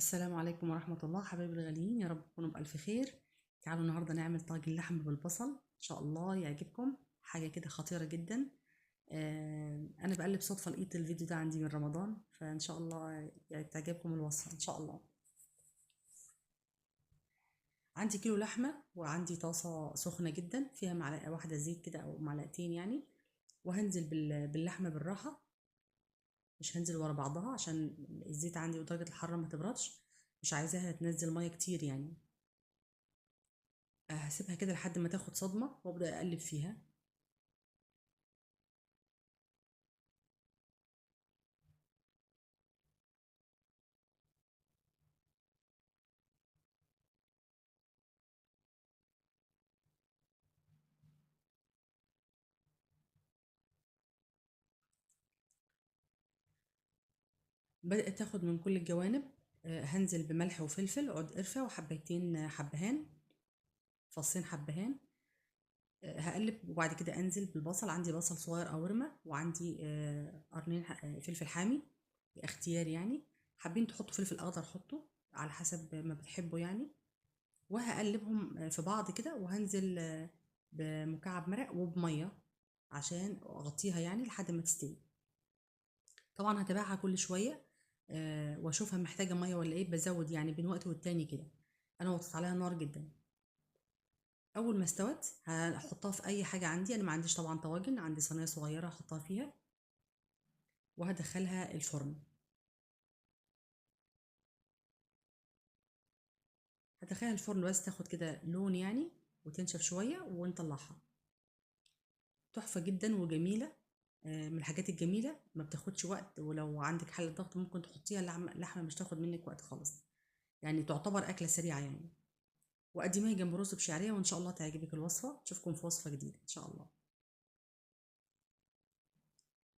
السلام عليكم ورحمة الله حبايبي الغاليين، يا رب تكونوا بألف خير. تعالوا النهاردة نعمل طاجن لحم بالبصل إن شاء الله يعجبكم. حاجة كده خطيرة جدا. أنا بقلب صدفة لقيت الفيديو ده عندي من رمضان، فإن شاء الله يعني تعجبكم الوصفة إن شاء الله. عندي كيلو لحمة وعندي طاسة سخنة جدا فيها معلقة واحدة زيت كده أو معلقتين يعني. وهنزل باللحمة بالراحة، مش هنزل ورا بعضها عشان الزيت عندي ودرجة الحرارة ما تبردش. مش عايزاها تنزل مية كتير يعني. هسيبها كده لحد ما تاخد صدمة وابدأ اقلب فيها. بدأت تاخد من كل الجوانب. هنزل بملح وفلفل عود قرفة وحبيتين حبهان، فصين حبهان. هقلب وبعد كده انزل بالبصل. عندي بصل صغير او ورمة، وعندي قرنين فلفل حامي اختياري يعني. حابين تحطوا فلفل اخضر حطوا على حسب ما بتحبوا يعني. وهقلبهم في بعض كده، وهنزل بمكعب مرق وبميه عشان اغطيها يعني لحد ما تستوي. طبعا هتابعها كل شويه، واشوفها محتاجه ميه ولا ايه، بزود يعني بين وقت والتاني كده. انا وطيت عليها نار جدا. اول ما استوت هحطها في اي حاجه عندي. انا ما عنديش طبعا طواجن، عندي صينيه صغيره هحطها فيها وهدخلها الفرن. هدخلها الفرن بس تاخد كده لون يعني وتنشف شويه ونطلعها. تحفه جدا وجميله. من الحاجات الجميله، ما بتاخدش وقت، ولو عندك حله ضغط ممكن تحطيها اللحمه مش تاخد منك وقت خالص. يعني تعتبر اكله سريعه يعني. وقدميها جنب رز بشعريه، وان شاء الله تعجبك الوصفه. اشوفكم في وصفه جديده ان شاء الله.